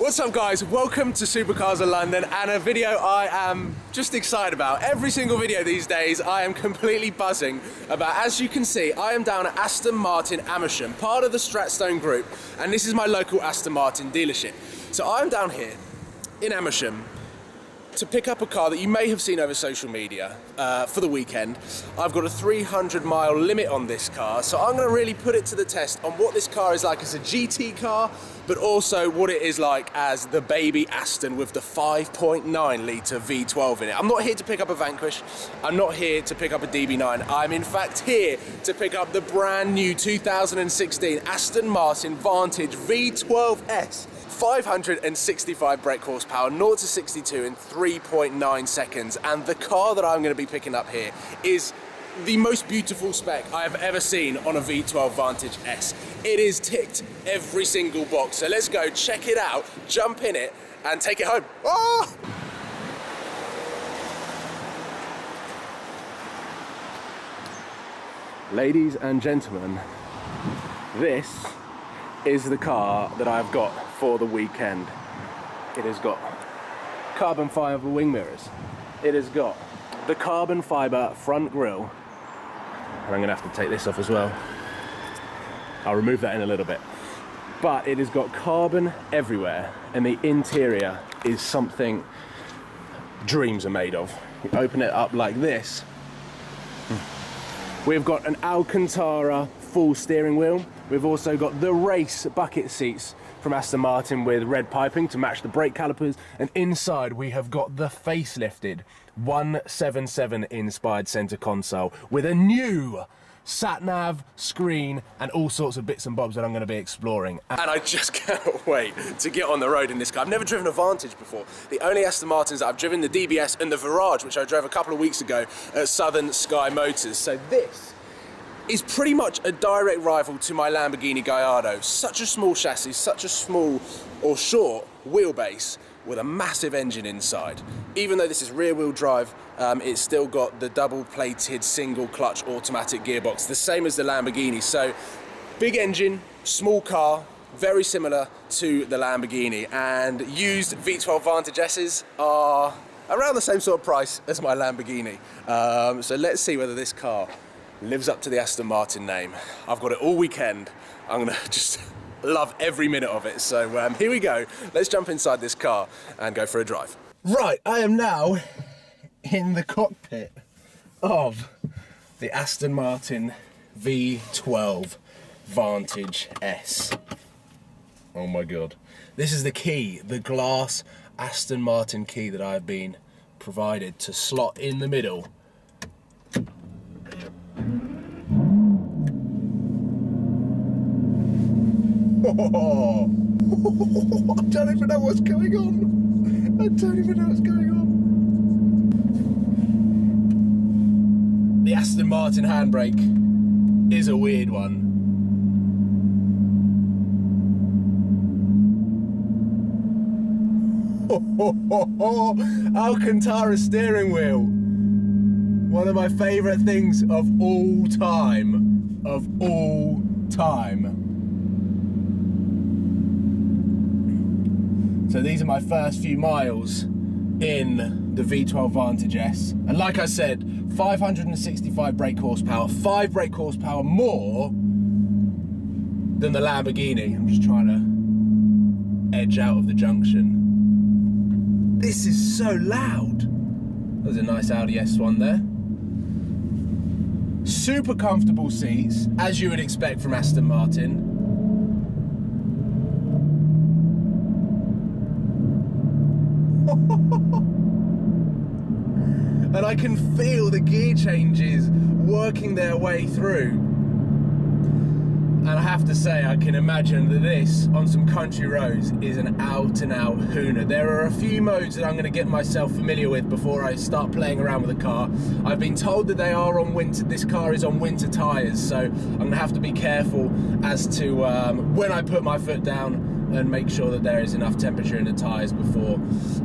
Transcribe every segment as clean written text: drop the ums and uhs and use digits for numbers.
What's up guys, welcome to Supercars of London and a video I am just excited about. Every single video these days I am completely buzzing about. As you can see, I am down at Aston Martin Amersham, part of the Stratstone group, and this is my local Aston Martin dealership. So I'm down here in Amersham to pick up a car that you may have seen over social media for the weekend. I've got a 300-mile limit on this car, so I'm going to really put it to the test on what this car is like as a GT car, but also what it is like as the baby Aston with the 5.9 litre V12 in it. I'm not here to pick up a Vanquish, I'm not here to pick up a DB9, I'm in fact here to pick up the brand new 2016 Aston Martin Vantage V12S. 565 brake horsepower, 0 to 62 in 3.9 seconds, and the car that I'm going to be picking up here is the most beautiful spec I have ever seen on a V12 Vantage S. It is ticked every single box, so let's go check it out, jump in it and take it home. Oh! Ladies and gentlemen, this is the car that I've got for the weekend. It has got carbon fibre wing mirrors. It has got the carbon fibre front grille. And I'm gonna have to take this off as well. I'll remove that in a little bit. But it has got carbon everywhere, and the interior is something dreams are made of. You open it up like this. We've got an Alcantara full steering wheel. We've also got the race bucket seats from Aston Martin with red piping to match the brake calipers, and inside we have got the facelifted 177 inspired center console with a new sat-nav screen and all sorts of bits and bobs that I'm going to be exploring. And I just cannot wait to get on the road in this car. I've never driven a Vantage before. The only Aston Martins that I've driven, the DBS and the Virage, which I drove a couple of weeks ago at Southern Sky Motors. So this is pretty much a direct rival to my Lamborghini Gallardo. Such a small chassis, such a small or short wheelbase with a massive engine inside. Even though this is rear wheel drive, it's still got the double plated single clutch automatic gearbox, the same as the Lamborghini. So big engine, small car, very similar to the Lamborghini, and used V12 Vantage S's are around the same sort of price as my Lamborghini. So let's see whether this car lives up to the Aston Martin name. I've got it all weekend. I'm gonna just love every minute of it. So here we go. Let's jump inside this car and go for a drive. Right, I am now in the cockpit of the Aston Martin V12 Vantage S. Oh my God. This is the key, the glass Aston Martin key that I've been provided to slot in the middle. Oh, I don't even know what's going on. I don't even know what's going on. The Aston Martin handbrake is a weird one. Alcantara steering wheel. One of my favourite things of all time. Of all time. So these are my first few miles in the V12 Vantage S. And like I said, 565 brake horsepower, 5 brake horsepower more than the Lamborghini. I'm just trying to edge out of the junction. This is so loud. There's a nice Audi S1 there. Super comfortable seats, as you would expect from Aston Martin. And I can feel the gear changes working their way through. And I have to say, I can imagine that this, on some country roads, is an out-and-out hooner. There are a few modes that I'm going to get myself familiar with before I start playing around with the car. I've been told that they are on winter, this car is on winter tyres, so I'm going to have to be careful as to when I put my foot down and make sure that there is enough temperature in the tyres before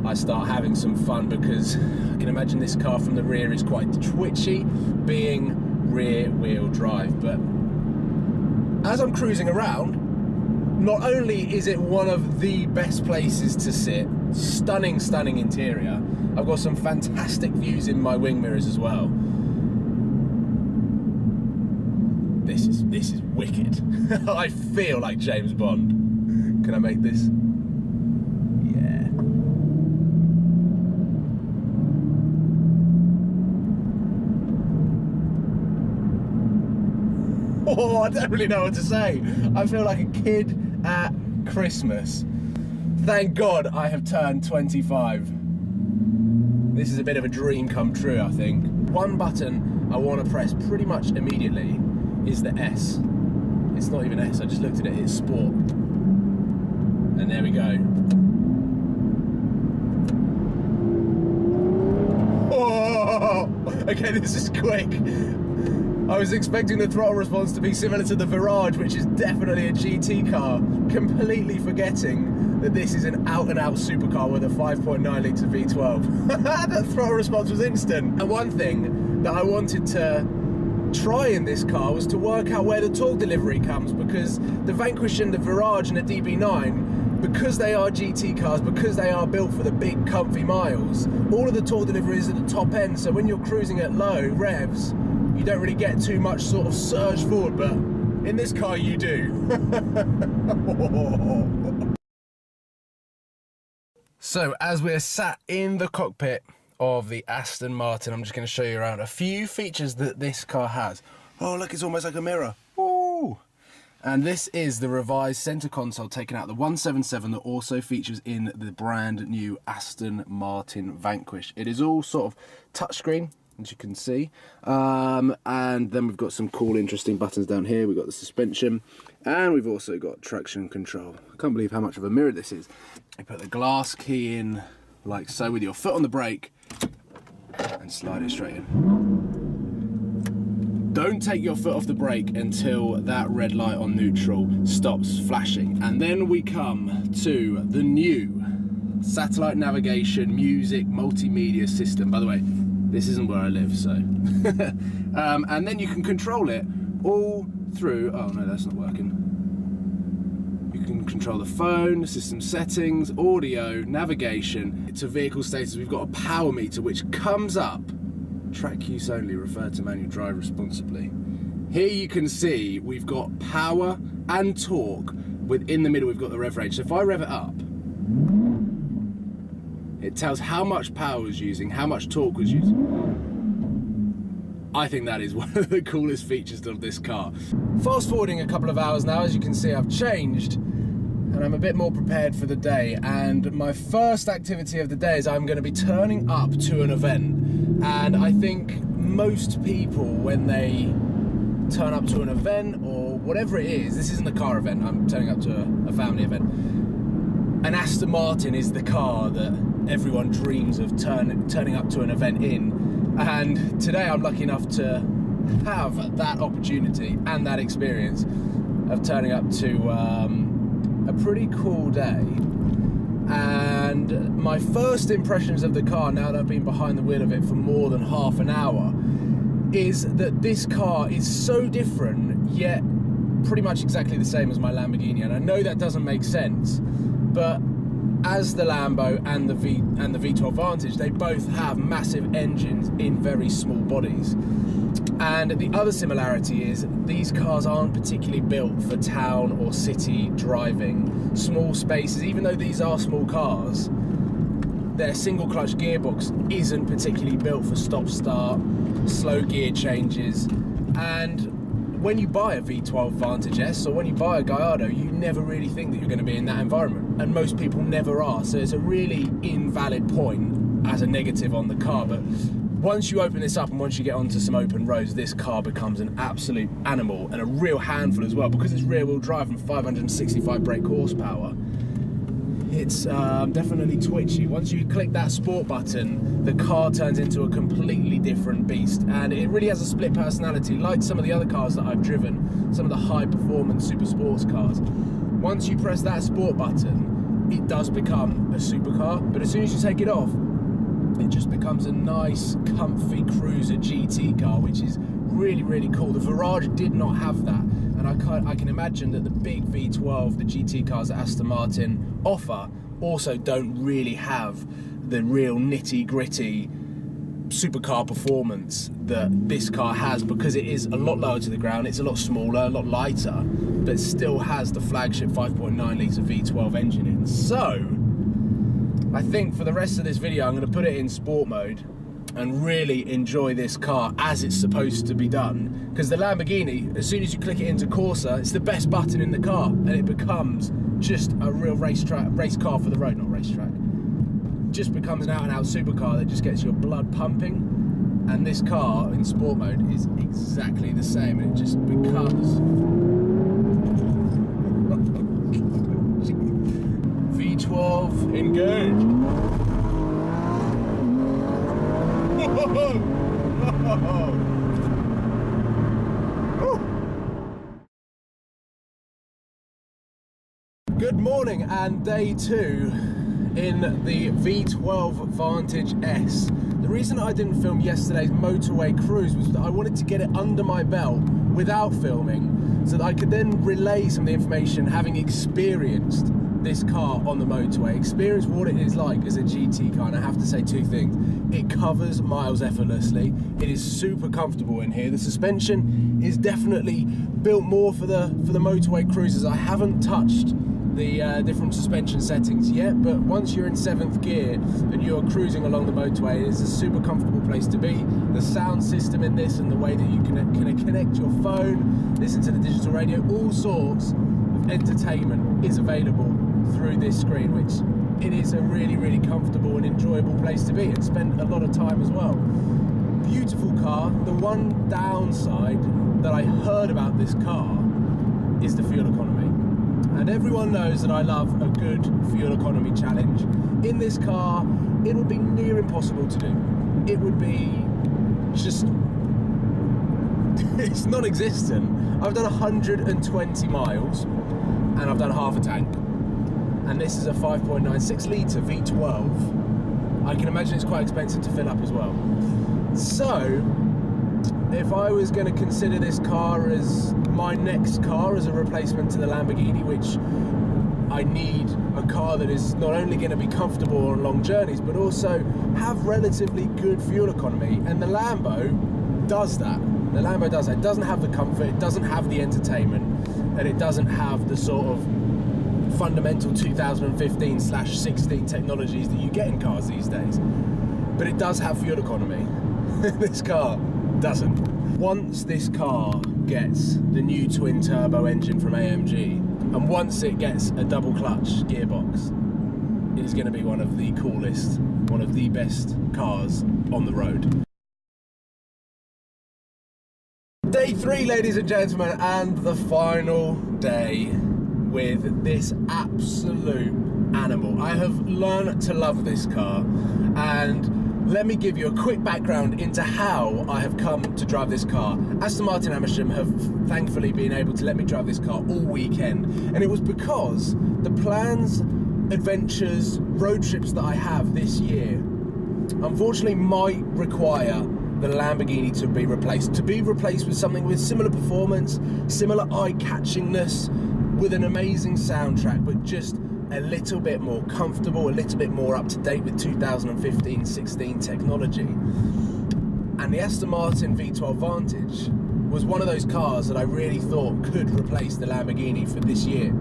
I start having some fun, because I can imagine this car from the rear is quite twitchy, being rear wheel drive. But as I'm cruising around, Not only is it one of the best places to sit, stunning, stunning interior, I've got some fantastic views in my wing mirrors as well. This is wicked. I feel like James Bond. Can I make this? Yeah. Oh, I don't really know what to say. I feel like a kid at Christmas. Thank God I have turned 25. This is a bit of a dream come true, I think. One button I want to press pretty much immediately is the S. It's not even S, I just looked at it, it's Sport. And there we go. Oh, okay, this is quick. I was expecting the throttle response to be similar to the Vantage, which is definitely a GT car, completely forgetting that this is an out-and-out supercar with a 5.9 litre V12. That throttle response was instant. And one thing that I wanted to try in this car was to work out where the torque delivery comes, because the Vanquish and the Vantage and the DB9, because they are GT cars, because they are built for the big comfy miles, all of the torque delivery is at the top end, so when you're cruising at low revs, you don't really get too much sort of surge forward, but in this car you do. So as we're sat in the cockpit of the Aston Martin, I'm just going to show you around a few features that this car has. Oh look, it's almost like a mirror. Ooh. And this is the revised centre console taken out of the 177 that also features in the brand new Aston Martin Vanquish. It is all sort of touchscreen, as you can see, and then we've got some cool interesting buttons down here. We've got the suspension, and we've also got traction control. I can't believe how much of a mirror this is. You put the glass key in like so with your foot on the brake and slide it straight in. Don't take your foot off the brake until that red light on neutral stops flashing. And then we come to the new satellite navigation, music, multimedia system. By the way, this isn't where I live, so. And then you can control it all through, oh no, that's not working. You can control the phone, system settings, audio, navigation. To vehicle status, we've got a power meter which comes up. Track use only, refer to manual drive responsibly. Here you can see we've got power and torque. Within the middle we've got the rev range. So if I rev it up, it tells how much power was using, how much torque was using. I think that is one of the coolest features of this car. Fast forwarding a couple of hours now, as you can see I've changed and I'm a bit more prepared for the day, and my first activity of the day is I'm going to be turning up to an event. And I think most people, when they turn up to an event or whatever it is, this isn't a car event, I'm turning up to a family event, an Aston Martin is the car that everyone dreams of turning up to an event in. And today I'm lucky enough to have that opportunity and that experience of turning up to a pretty cool day. And my first impressions of the car, now that I've been behind the wheel of it for more than half an hour, is that this car is so different, yet pretty much exactly the same as my Lamborghini. And I know that doesn't make sense, but as the Lambo and the V12 Vantage, they both have massive engines in very small bodies. And the other similarity is these cars aren't particularly built for town or city driving, small spaces. Even though these are small cars, their single clutch gearbox isn't particularly built for stop-start, slow gear changes. And when you buy a V12 Vantage S or when you buy a Gallardo, you never really think that you're going to be in that environment, and most people never are. So it's a really invalid point as a negative on the car. But once you open this up and once you get onto some open roads, this car becomes an absolute animal and a real handful as well, because it's rear-wheel drive and 565 brake horsepower. It's definitely twitchy. Once you click that sport button, the car turns into a completely different beast, and it really has a split personality, like some of the other cars that I've driven, some of the high-performance super sports cars. Once you press that sport button, it does become a supercar, but as soon as you take it off, it just becomes a nice, comfy cruiser GT car, which is really, really cool. The Virage did not have that, and I can imagine that the big V12, the GT cars that Aston Martin offer, also don't really have the real nitty-gritty supercar performance that this car has, because it is a lot lower to the ground, it's a lot smaller, a lot lighter, but still has the flagship 5.9 litre V12 engine in. So I think for the rest of this video I'm going to put it in sport mode and really enjoy this car as it's supposed to be done, because the Lamborghini, as soon as you click it into Corsa, it's the best button in the car and it becomes just a real race car for the road, not racetrack. Just becomes an out-and-out supercar that just gets your blood pumping, and this car in sport mode is exactly the same, and it just becomes V12 engage. Good morning, and day 2 in the V12 Vantage S. The reason I didn't film yesterday's motorway cruise was that I wanted to get it under my belt without filming, so that I could then relay some of the information, having experienced this car on the motorway, experience what it is like as a GT car. And I have to say 2 things. It covers miles effortlessly. It is super comfortable in here. The suspension is definitely built more for the motorway cruises. I haven't touched the different suspension settings yet, but once you're in 7th gear and you're cruising along the motorway, it is a super comfortable place to be. The sound system in this, and the way that you can connect your phone, listen to the digital radio, all sorts of entertainment is available through this screen, which it is a really, really comfortable and enjoyable place to be and spend a lot of time as well. Beautiful car. The one downside that I heard about this car is the fuel economy. And everyone knows that I love a good fuel economy challenge. In this car, it would be near impossible to do. It would be just, it's non-existent. I've done 120 miles and I've done half a tank. And this is a 5.96 litre V12. I can imagine it's quite expensive to fill up as well. So, if I was going to consider this car as my next car as a replacement to the Lamborghini, which I need a car that is not only going to be comfortable on long journeys, but also have relatively good fuel economy, and the Lambo does that. The Lambo does that. It doesn't have the comfort, it doesn't have the entertainment, and it doesn't have the sort of fundamental 2015/16 technologies that you get in cars these days. But it does have fuel economy. This car doesn't. Once this car gets the new twin turbo engine from AMG, and once it gets a double clutch gearbox, it is going to be one of the coolest, one of the best cars on the road. Day 3, ladies and gentlemen, and the final day with this absolute animal. I have learned to love this car, and let me give you a quick background into how I have come to drive this car. Aston Martin Amersham have thankfully been able to let me drive this car all weekend, and it was because the plans, adventures, road trips that I have this year unfortunately might require the Lamborghini to be replaced with something with similar performance, similar eye-catchingness, with an amazing soundtrack, but just a little bit more comfortable, a little bit more up to date with 2015-16 technology. And the Aston Martin V12 Vantage was one of those cars that I really thought could replace the Lamborghini for this year.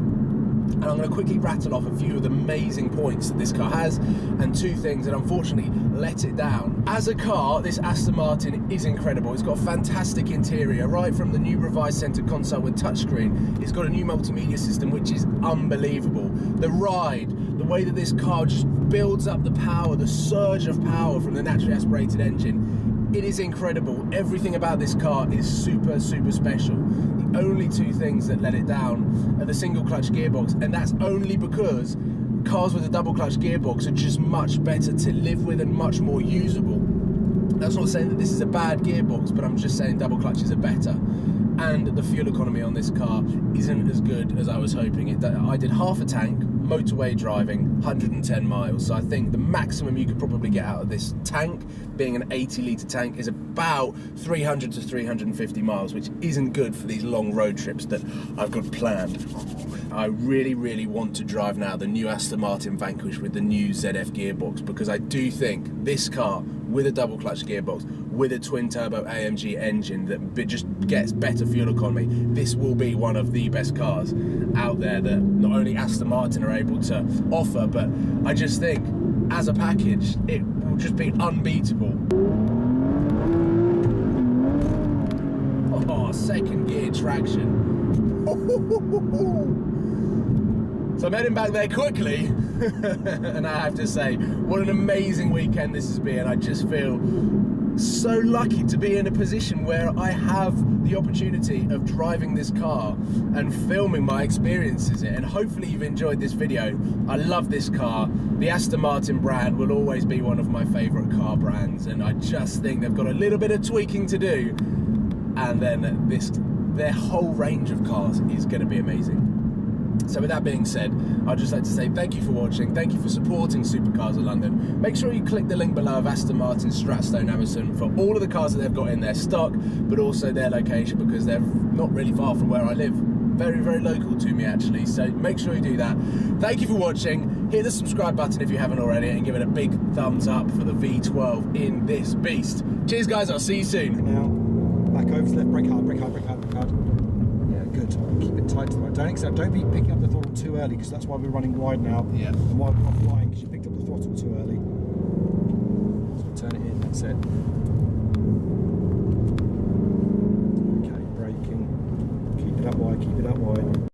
And I'm going to quickly rattle off a few of the amazing points that this car has, and 2 things that unfortunately let it down. As a car, this Aston Martin is incredible. It's got a fantastic interior, right from the new revised center console with touchscreen. It's got a new multimedia system, which is unbelievable. The ride, the way that this car just builds up the power, the surge of power from the naturally aspirated engine, it is incredible. Everything about this car is super, super special. The only 2 things that let it down are the single clutch gearbox, and that's only because cars with a double clutch gearbox are just much better to live with and much more usable. That's not saying that this is a bad gearbox, but I'm just saying double clutches are better. And the fuel economy on this car isn't as good as I was hoping. I did half a tank, motorway driving, 110 miles. So I think the maximum you could probably get out of this tank, being an 80-litre tank, is about 300 to 350 miles, which isn't good for these long road trips that I've got planned. I really, really want to drive now the new Aston Martin Vanquish with the new ZF gearbox, because I do think this car, with a double clutch gearbox, with a twin turbo AMG engine that just gets better fuel economy, this will be one of the best cars out there that not only Aston Martin are able to offer, but I just think as a package it will just be unbeatable. Oh, second gear traction. So I'm heading back there quickly, and I have to say, what an amazing weekend this has been. I just feel so lucky to be in a position where I have the opportunity of driving this car and filming my experiences in it, and hopefully you've enjoyed this video. I love this car. The Aston Martin brand will always be one of my favourite car brands, and I just think they've got a little bit of tweaking to do, and then their whole range of cars is going to be amazing. So with that being said, I'd just like to say thank you for watching, thank you for supporting Supercars of London. Make sure you click the link below of Aston Martin Stratstone Amazon for all of the cars that they've got in their stock, but also their location, because they're not really far from where I live. Very, very local to me actually, so make sure you do that. Thank you for watching. Hit the subscribe button if you haven't already, and give it a big thumbs up for the V12 in this beast. Cheers guys, I'll see you soon. Now, back over to left, brake hard, brake hard, brake hard, brake hard. Good. Keep it tight to the right. Don't be picking up the throttle too early, because that's why we're running wide now. Yeah. And why we're not flying, because you picked up the throttle too early. So turn it in. That's it. Okay, braking. Keep it up wide. Keep it up wide.